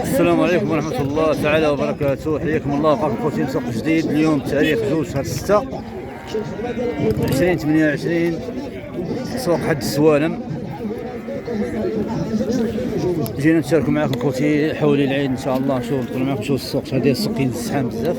السلام عليكم ورحمة الله تعالى وبركاته. حياكم الله في خوتي سوق جديد. اليوم تاريخ 2 شهر 6 2028 سوق حد السوالم. جينا نشاركوا معكم خوتي حولي العيد ان شاء الله. نشوف ندخلوا معكم نشوف السوق. هذا السوق كاين الزحام بزاف.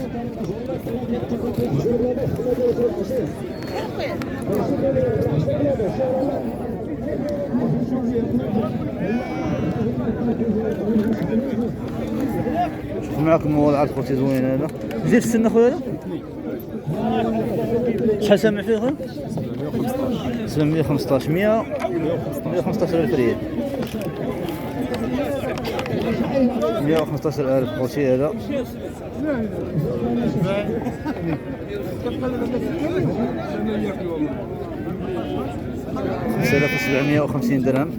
شوف معكم الموضوعات خوتي زوين. هذا زيد السن اخويا. هذا شحال سامع فيه اخويا؟ 715 115 الف ريال. 115 الف خوتي. هذا 5750 درهم.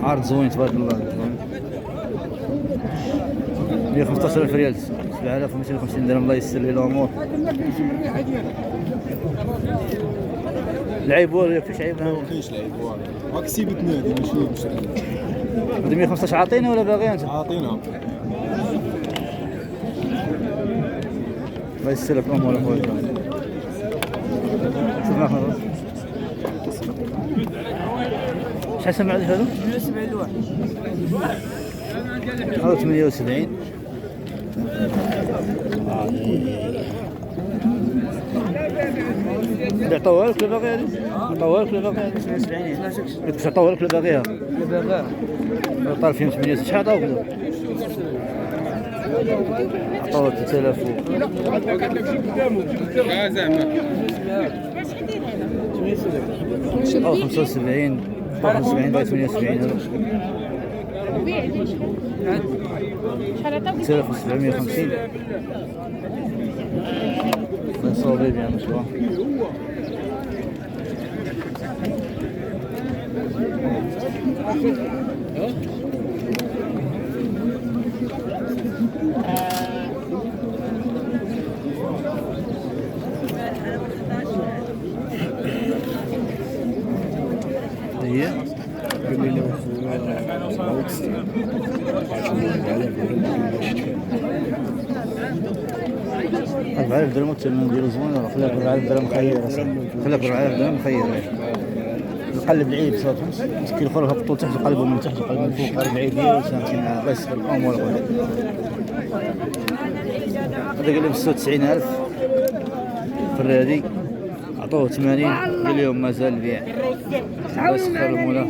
عرض زوين تبارك الله. 115 الف ريال 7250 درهم. الله يسر لي الامور. العيب ولا فيش عيب؟ ما كاينش العيب والو. راك سيبتنا هذه ماشي هذه 115 عاطينا ولا باغي انت؟ عاطينا. الله يسر لك الامور اخويا. شوف معنا شحال سمع لي هذا؟ 170 الواحد. هذا 78. اللي عطاوها لك ولا باغي هذه؟ عطاوها لك ولا باغي هذه؟ 78. واش عطاوها لك ولا باغيها؟ لا باغيها. طال فيهم 8. شحال عطاوك؟ عطاوها 3000 زعما 75 75 باغي 78. شحال عطاوك؟ 3750. الله يصوب بيان مشوار. هي أربعة آلاف درهم نديرو زوين. خليك 4000 درهم خير. خليك 4000 درهم خير. نقلب العيد صافي. مسكين الاخر هبطوا تحت وقلبوا من تحت وقلبوا من فوق. قلب العيد ديالو فهمتيني. الله يسر الامور اخويا. هذا قال لي ب 96000 في الرادي. عطوه 80 قال لهم مازال البيع. الله يسخر المولى.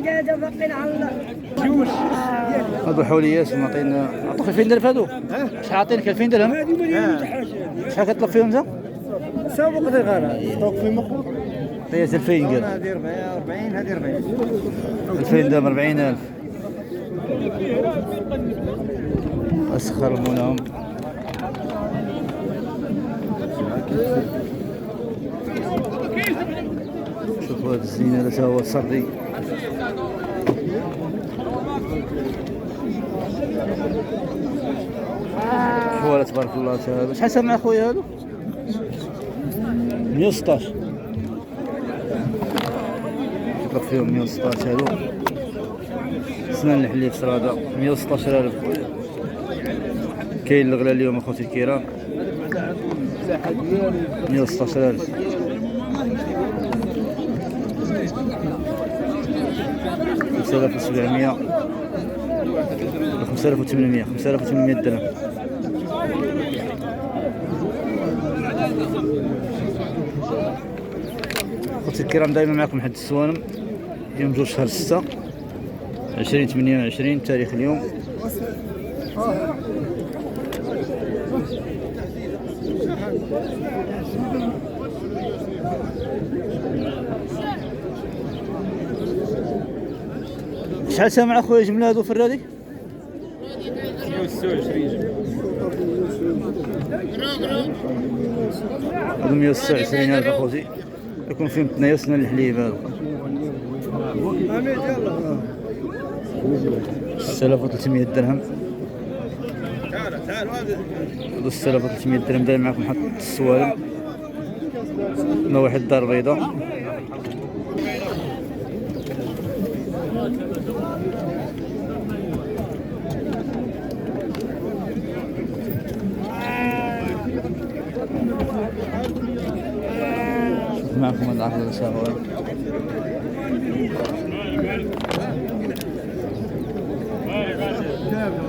هادو حوليات معطينا. عطوك 2000 درهم هادو. شحال عطينك 2000 درهم؟ شحال كتطلب فيهم انت؟ سابق غير ستوك في مقبول. هي 2000 قال. هذه 40 هذه 40. 2000 درهم 40000. اسخر منهم. شوفوا هذا الزين. هذا هو الصردي. حواله تبارك الله تعالى. شحال سامع اخويا هذا؟ 116. يطلق فيهم 116 هذو. سنان الحليب سراده 116000. كاين الغلا اليوم اخوتي الكرام 116000. 5700 5800 5800 درهم. اخوتي الكرام دائما معكم حد السوالم. يوم 2 شهر 6 2028 تاريخ اليوم. شحال سامع اخويا جمله هذو في الرادي؟ 126. هذو 126 الف اخوتي. يكون فيهم ثنايا وسنان الحليب. هذا 6300 درهم. 6300 درهم. داير معكم حط السوالم. هنا واحد دار بيضاء معكم العقل الأساوي.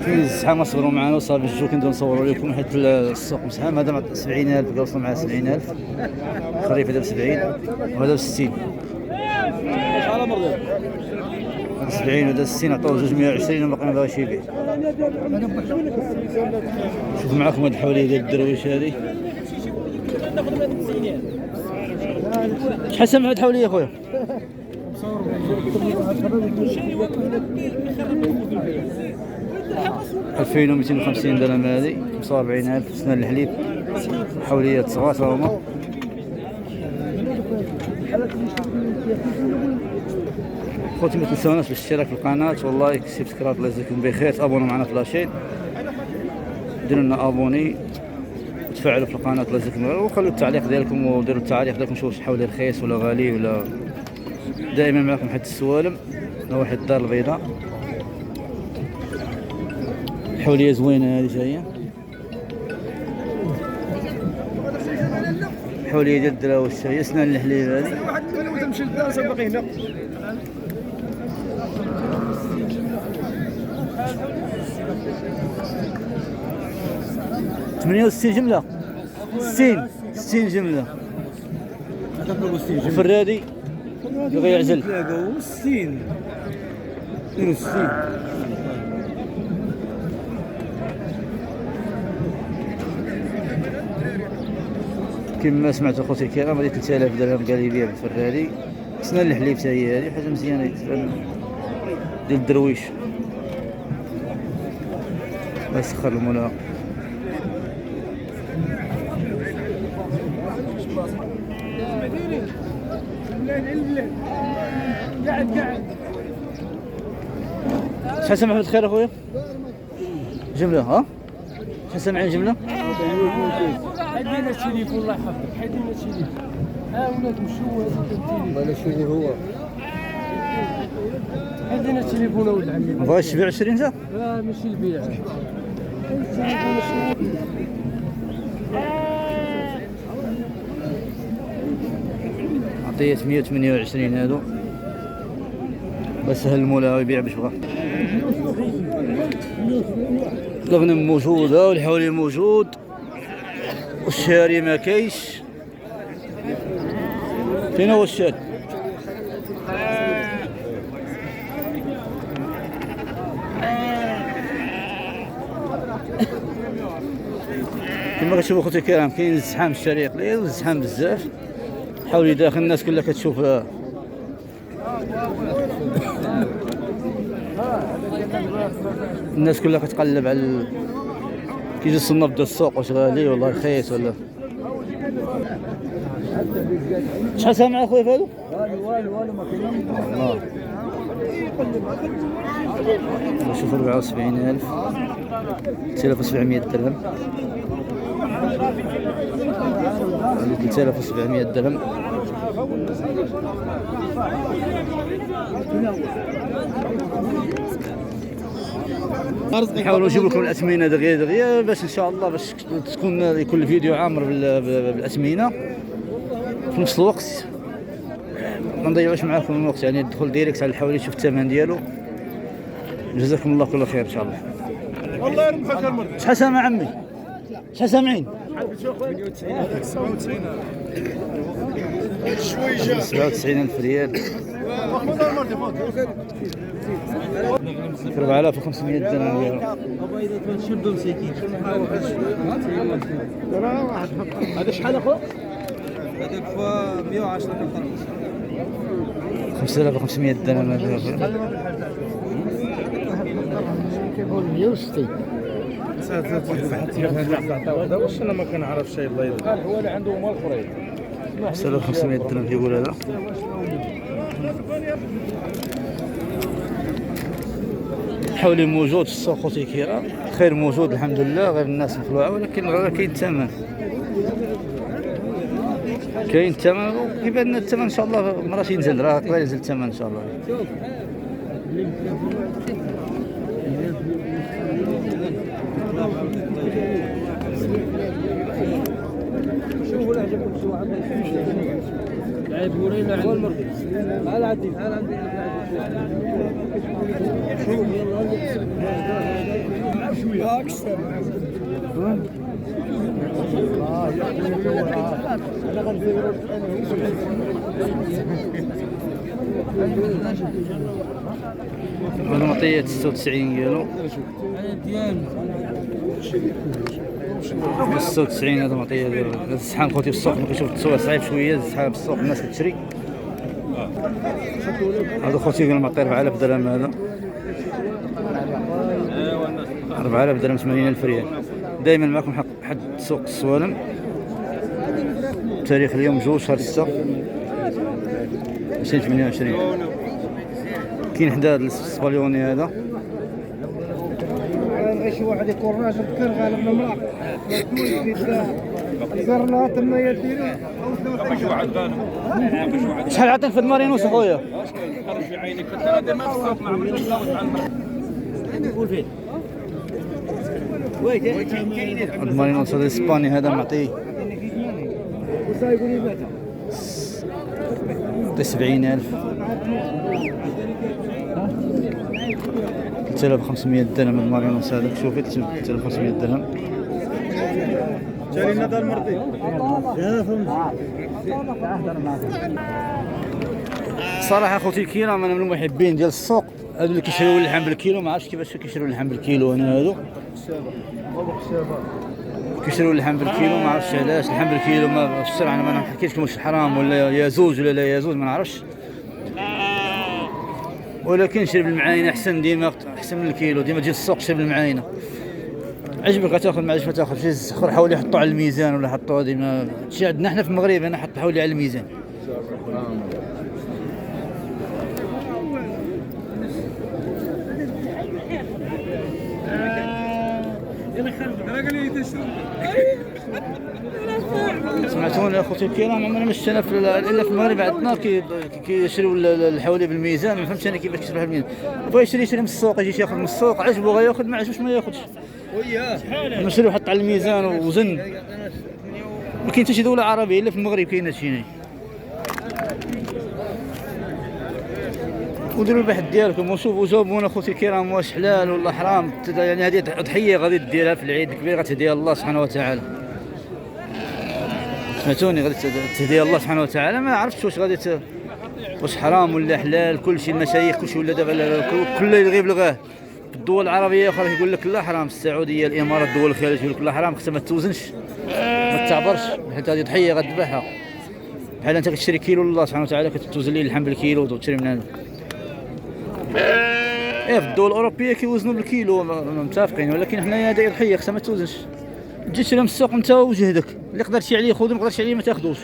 في زحام صبروا معنا وصار بالجو كندير نصوروا لكم حيت السوق مزحام. هذا مع 70,000 بقى وصل مع 70,000. خريف هذا ب 70 وهذا ب 60. شحال مرضي؟ هذا 70 وهذا 60 عطوه 220 وباقي ما باغيش يبيع. شوف معكم هاد الحوليه ديال الدرويش هذه. شحال سمع هاد الحوليه خويا؟ 2250 درهم هذه. 45,000 سنة الحليب. حوليات صغار هما. خوتي ما تنساوناش بالاشتراك في القناة واللايك سبسكرايب. الله يجزيكم بخير. تابونوا معنا في لاشين، ديروا لنا ابوني وتفاعلوا في القناة. الله يجزيكم بخير وخلوا التعليق ديالكم وديروا التعليق ديالكم شوفوا شي حولي رخيص ولا غالي ولا. دائما معكم حد السوالم واحد الدار البيضاء. حوليه زوينه هذه جايه. حوليه ديال الدراوش هي سنان الحليب هذه. واحد من تمشي للدار باقي هنا. ثمانية وستين جملة. 60 جملة. الفرادي بغى يعزل 60 62. كما سمعت اخوتي الكرام هذه 3000 درهم قال يبيع بالفرادي. سنان الحليب حتى هي هذه حاجه مزيانه ديال الدرويش. الله يسخر المولى. شحال سمعت خير اخويا؟ جمله ها؟ شحال سامعين جمله؟ حيدينا التليفون الله يحفظك. حيدينا التليفون. ها ولاد مشوه هذا التليفون. هو حيدينا التليفون ولد عمي. ما بغاش تبيع 20 انت؟ لا ماشي البيع. عطيه 128 هادو. بس سهل المولى ويبيع باش بغا. الغنم موجوده والحولي موجود والشاري ما كايش. فين هو الشاري؟ كما كتشوفوا اخوتي الكرام كاين الزحام. الشارع قليل والزحام بزاف. حولي داخل الناس كلها كتشوف. الناس كلها كتقلب على كيجي الصناف ديال السوق واش غالي والله رخيص ولا. شحال سامع اخويا في هادو؟ والو ما كاين. نشوف 74,000 3700 درهم. 3700 درهم. نحاولوا نجيب لكم الاثمنه دغيا باش ان شاء الله باش تكون يكون الفيديو عامر بالاثمنه. في نفس الوقت ما نضيعوش معكم الوقت يعني ندخل ديريكت على الحولي تشوف الثمن ديالو. جزاكم الله كل خير ان شاء الله. والله يرمحك المرض. شحال سامع عمي؟ شحال سامعين؟ 97,000 ريال. خذ المرض خذ. 4500 درهم. هذا شحال اخو؟ هذاك 110 5500 درهم. واش انا ما كنعرفش شي الله يرضى. قال هو اللي عنده مال اخرين. 5500 درهم كيقول هذا. حولي موجود في السوق خوتي الكرام. خير موجود الحمد لله. غير الناس مخلوعه ولكن غير كاين الثمن. كاين الثمن وكيبان لنا الثمن ان شاء الله مرات ينزل. راه طلع ينزل الثمن ان شاء الله. شوفوا لا عجبكم شو عندك لعيب ورينا عندي تعال عندي شوف يلا شويه اكثر هذا مطية 96 كيلو 96 هذا مطية ديالو. هذا السحان خوتي في السوق كنشوف التسويق صعيب شوية، السحان في السوق الناس كتشري. هذا خوتي قال المطير 4000 درهم، هذا 4000 درهم 80,000 ريال. دائما معكم حد سوق السوالم، تاريخ اليوم 2 شهر 6 2028. كاين حدا هذا السباليوني هذا شي واحد يكون راجل كر غالب المرأة زرنا تما يديرو شحال عطيك في المارينوس اخويا؟ خرج في عينك فانت ما في الصوت مع من قول فين المارينوس هذا الاسباني هذا معطيه 70,000 3500 درهم. المارينوس هذا شوفي 3500 درهم. جاري نضال مرضي صراحه اخوتي الكرام انا من المحبين ديال السوق هادو اللي كيشريو اللحم بالكيلو. ما عرفتش كيفاش كيشريو اللحم بالكيلو هنا هادو كيشريو اللحم بالكيلو، ما عرفتش علاش اللحم بالكيلو. ما في الشرع انا ما نحكيش لكم واش حرام ولا يجوز ولا لا يجوز، ما نعرفش، ولكن شري بالمعاينه احسن، ديما احسن من الكيلو. ديما تجي السوق شري بالمعاينه، عجبك غتاخذ، ما عجبك تاخذ. شي اخر حاولوا يحطوا على الميزان ولا حطوا ديما شي عندنا حنا في المغرب هنا حط حولي على الميزان. سمعتوني اخوتي الكرام، عمرنا ما شفنا الا في المغرب عندنا كيشريو الحوالي بالميزان. ما فهمتش انا كيفاش كيشريوها بالميزان. بغا يشري من السوق، يجي ياخذ من السوق، عجبو غياخذ، ما عجبوش ما ياخذش. نشري وحط على الميزان ووزن. ما كاين حتى شي دوله عربيه الا في المغرب كاين هادشي. وديروا البحث ديالكم وشوفوا جاوبونا اخوتي الكرام واش حلال ولا حرام. يعني هذه اضحيه غادي ديرها في العيد الكبير، غتهديها الله سبحانه وتعالى. سمعتوني، غادي تهديها الله سبحانه وتعالى. ما عرفتش واش غادي واش حرام ولا حلال. كلشي المشايخ كلشي ولا دابا كل يلغي بلغاه. الدول العربيه اخرى يقول لك لا حرام، السعوديه الامارات الدول الخليج يقول لك لا حرام، خصها ما توزنش ما تعبرش، حيت هذه ضحيه غتذبحها. بحال انت كتشري كيلو لله سبحانه وتعالى، كتوزن ليه اللحم بالكيلو وتشري من هذا. في الدول الاوروبيه كيوزنوا بالكيلو متفقين، ولكن حنايا هذه ضحيه خصها ما توزنش. تجي تشري من السوق انت وجهدك، اللي قدرتي عليه خذ، ما قدرتش عليه ما تاخذوش.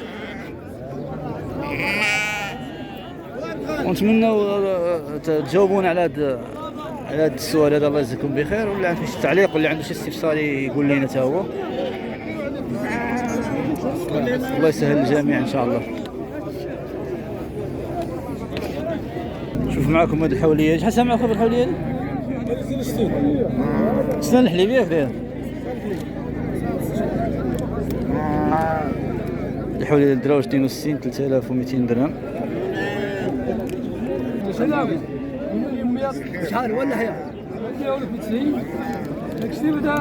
ونتمنوا تجاوبونا على هذا السؤال هذا. الله يجزيكم بخير، ولا عنده شي تعليق ولا عنده شي استفسار يقول لنا حتى هو. الله يسهل الجميع ان شاء الله. شوف معكم هذه الحوليه، شحال سامع معكم الحوليه هذه؟ سنه الحليبيه كداير الحوليه ديال الدراوش 62 3200 درهم. شحال ولا هي؟ ولك 90 داكشي بدا.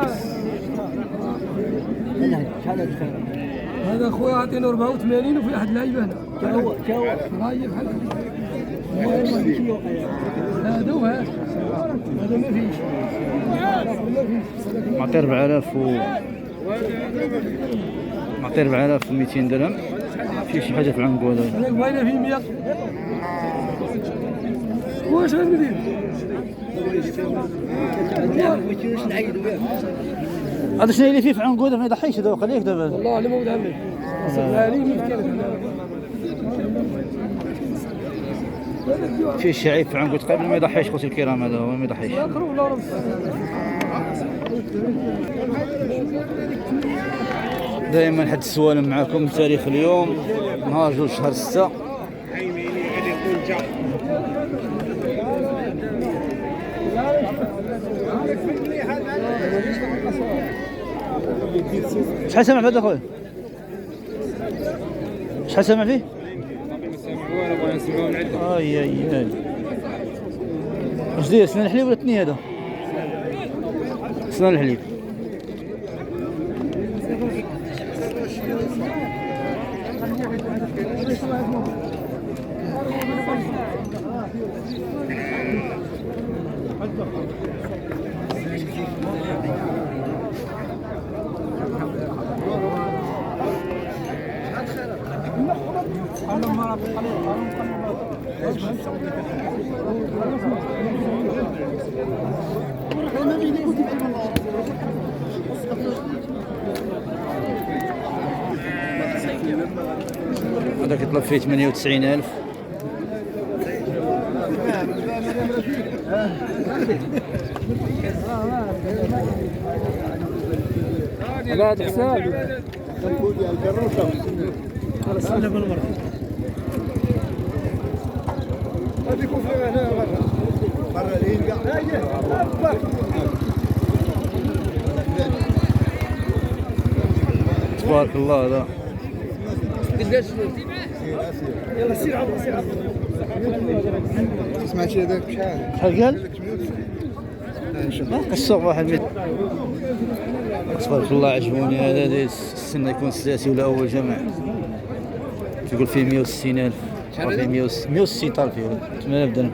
هذا خويا عطينا 84 وفي واحد اللعيبه هنا. كاو راهي بحال هذا وهذا هذا ما فيش. معطي 4200 درهم. في شي حاجه في العنقود هذا باينه في 100. واش غندير؟ هذا شنو اللي فيه في عنقود؟ ما يضحيش دابا، خليك دابا. والله اللي مولد عمي صافي لي مسكين. فيه شي عيب في عنقود قبل ما يضحيش خوتي الكرام. هذا هو ما يضحيش. دائما حد السوالم معكم. تاريخ اليوم نهار 2 شهر 6 شحال سامع في هذا خويا؟ شحال سامع فيه؟ اي واش داير سنان الحليب ولا تني هذا؟ سنان الحليب. هذاك يطلب فيه 98,000. هذا حساب تبارك الله. هذا قداش يلا سير عبر سير عبر. سمعتي هذاك شحال قال؟ السوق واحد متر. تبارك الله عجبوني. هذا داير السن يكون السلاسي ولا اول جمع. تقول فيه 160,000. فيه 160 طال فيه 8,000 درهم.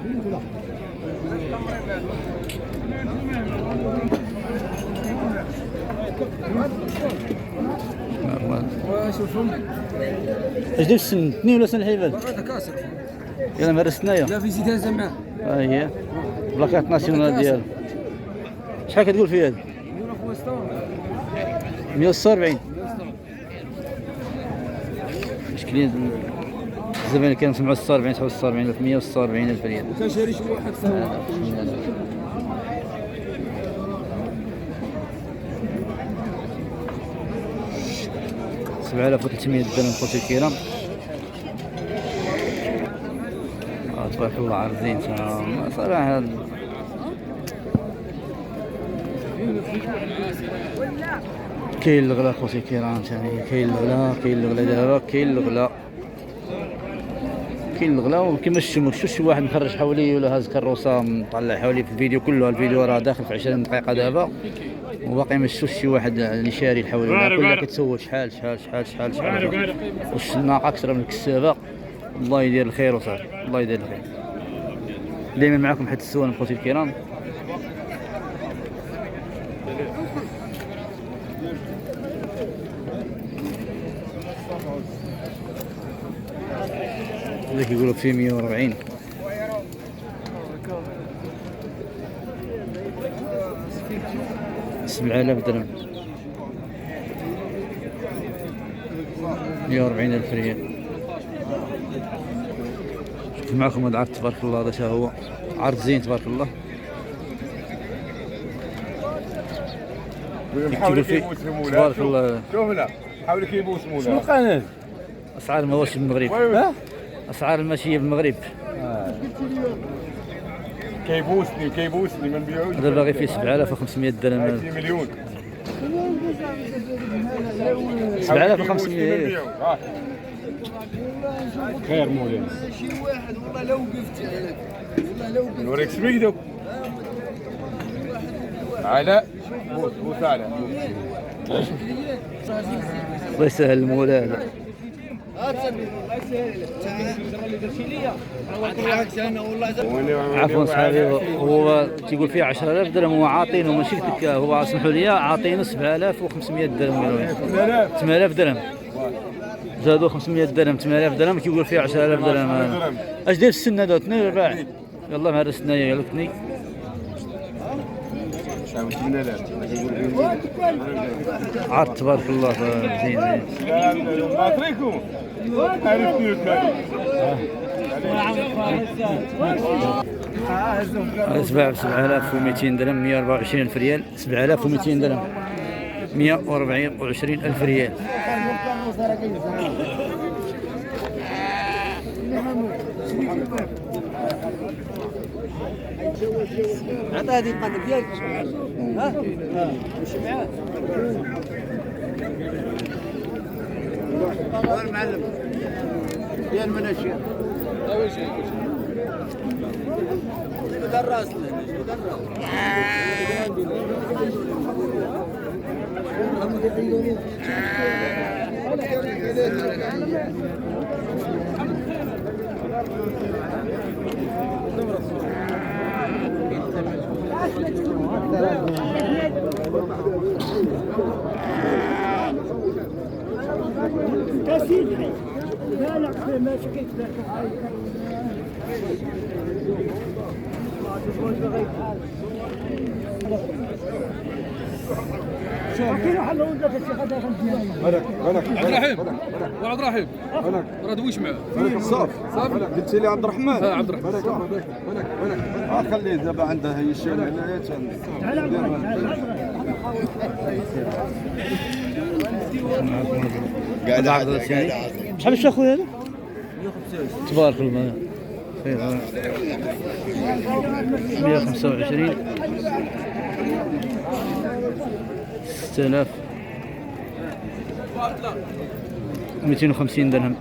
اش داير السن؟ 2 ولا سنه الحيوان؟ كاسر يلا مرستنايا. لا في زيتها زمان. ها هي بلاكات ناسيونال ديالو. شحال كتقول فيه هذا؟ 146. مشكلين الزبائن كانوا 47 49,000 146,000 ريال. كان شاري شي واحد سوا 7,300 درهم خوتي الكرام. تبارك الله عارضين صراحة. كاين الغلا خوتي الكرام ثاني. كاين الغلا دابا. كاين الغلا وكما شفتوا شي واحد مخرج حولي ولا هاز كروسه مطلع حولي في الفيديو كله. الفيديو راه داخل في 20 دقيقه دابا وباقي ما شفتوش شي واحد اللي شاري الحولي ولا كلها كتسول شحال واش الناقه اكثر من الكسابه. الله يدير الخير وصافي. الله يدير الخير. دائما معكم حتى السوان خوتي الكرام. هذاك يقولوا فيه 140. $7,000 درهم. 140,000 ريال. شوف معكم هذا العرض تبارك الله. هذا هو عرض زين تبارك الله. حاول فيه تبارك الله. شوف لا حاول كيبوس مولا. شنو قناه؟ اسعار المواشي بالمغرب. اسعار الماشيه بالمغرب. كيبوسني ما نبيعوش. هذا باغي فيه 7,500 درهم. 2 مليون. 7,500. خير مولانا. شي واحد والله لو وقفت عليك والله لو وقفت. نوريك سميدو. علاء بوس علاء. الله يسهل المولى هذا. عفوا صاحبي هو تيقول فيه 10,000 درهم. هو عاطينه ماشي هو سمحوا لي عاطينه 7,500 درهم. 8,000 درهم زادوا 500 درهم. 8,000 درهم كيقول فيه 10,000 درهم. اش داير السن هذا؟ 2 ولا 4؟ يلا مع السنايه يلا تني. عرض تبارك الله زين. سبع ب 7,200 درهم. 124,000 ريال. 7,200 درهم. 124,000 ريال. عطا هذه القنب ديالك. ها واش معاه؟ المعلم ديال المناشير اول شيء دراس غنك عبد الرحيم وعبد الرحيم راه دويش معاه صافي قلت لي عبد الرحمن عبد الرحمن خليه دابا عنده هي الشيء هنايا قاعد عاضل ثاني شحال الشيخ خويا هذا؟ تبارك الله خير 125 6000 250 درهم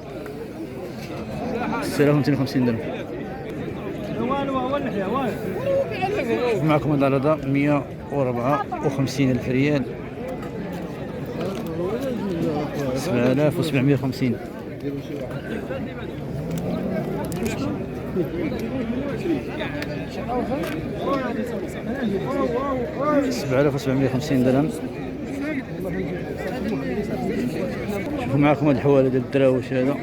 6250 درهم معكم العرضة 154 ألف ريال 7750 7750 درهم. شوفوا معكم هاد الحواله ديال الدراوش هذا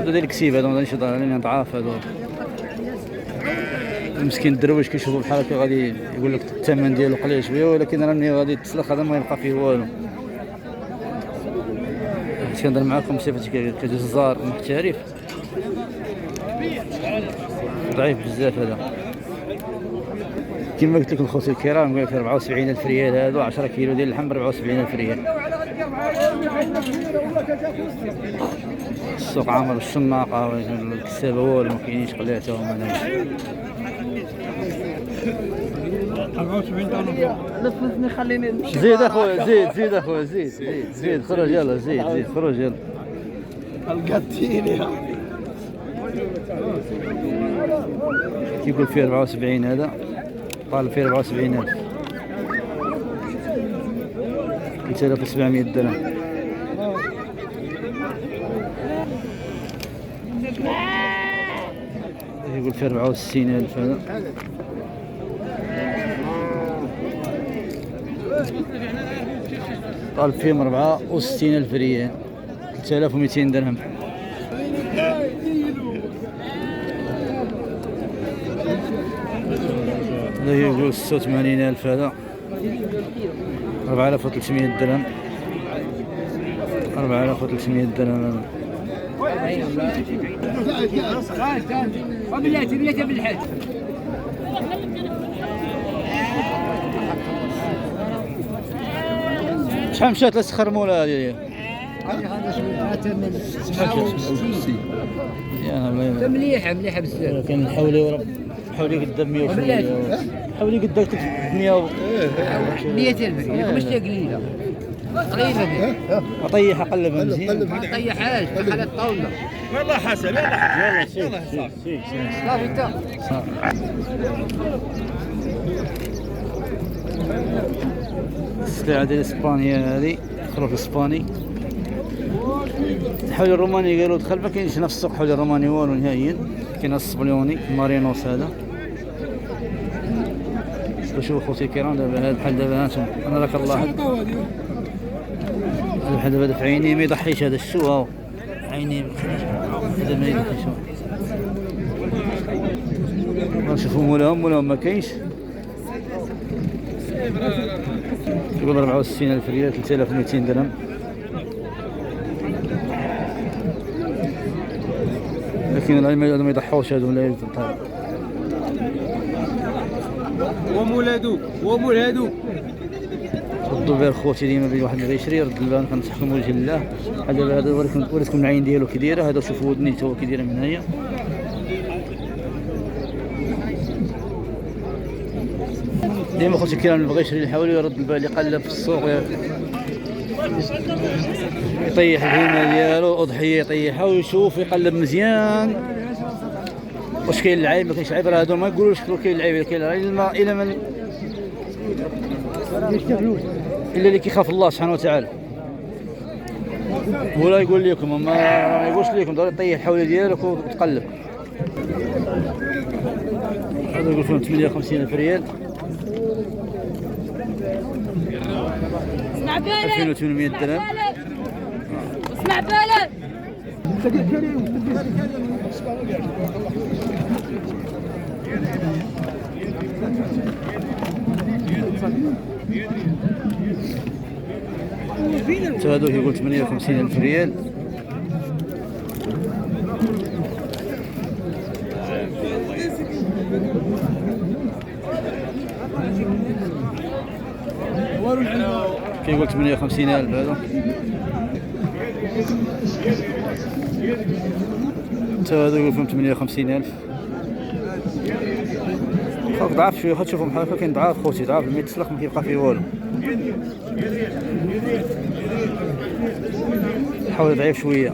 ديال الكسيب هذا ماشي ضارين ضعاف هذا مسكين الدرويش كيشوفوا بحال هكا غادي يقول لك الثمن ديالو قليل شويه ولكن راه ملي غادي تسلخ هذا ما يلقى فيه والو. كنهضر معكم بصفتي كجزار محترف ضعيف بزاف هذا كما قلت لكم خوتي الكرام قال لك 74,000 ريال هادو 10 كيلو ديال اللحم ب 74,000 ريال. السوق عامر الشناقه الكسابه والو ما كاينينش قلاته وما دامش 74 خليني زيد اخويا زيد اخويا زيد خرج يلا زيد خرج يلا القتيل كيقول فيه 74 هذا طالب فيه 74,000 3700 درهم. يقول فيه 64,000 هذا طالب فيهم 64,000 ريال 3200 درهم. هذا يقول 86,000 هذا 4300 درهم 4300 درهم بلاتي بالحج شحال مشات لسخر مولا هذه يا مليحه بزاف كان حولي قدام 100 حولي قدام 100,000 ريال ماشي قليله تقريبا اطيح اقلبها مزيان ما طيحهاش دخلت الطاوله والله حسن يلا سير صافي انت السلعه ديال اسبانيا هذه خروف اسباني. الحولي الروماني قالوا دخل ما كاينش نفس السوق حولي الروماني والو نهائيا كاين الصبليوني مارينوس هذا. شوفوا خوتي الكرام دابا هذا بحال دابا هانتوما انا راك الله هذا بحال دابا في عيني ما يضحيش هذا الشو هاو عيني هذا ما يضحيش. نشوفوا مولاهم ما كاينش يقول 64,000 ريال 3200 درهم. لكن العلم هذا ما يضحوش هذو ولا يضحوا ومولادو ردوا بها خوتي ديما بين واحد ما يشري رد البال كنصحكم وجه الله. هذا وريتكم العين ديالو كي دايره هذا شوفوا ودنيته كي دايره من هنايا ديما خوتي كي ما بغى يشري الحولي يرد البال يقلب في السوق يطيح الهيمه ديالو اضحيه يطيحها ويشوف يقلب مزيان واش كاين العيب ما كاينش عيب. راه هادو ما يقولوش كاين العيب كاين الا من الا اللي كيخاف الله سبحانه وتعالى ولا يقول لكم ما يقولش لكم ضروري طيح الحولي ديالك وتقلب. هذا يقول فيهم 58,000 ريال 2800 درهم. اسمع بالك 'هادو يقول 58,000 ريال. كيقول 58,000 هذا. هادو يقول فيهم 58,000. خاف ضعف شويه خاطر تشوفهم بحال هكا كاين ضعاف خوتي ضعاف ما يتسلق ما كيبقى فيه والو. حاول ضعيف شويه.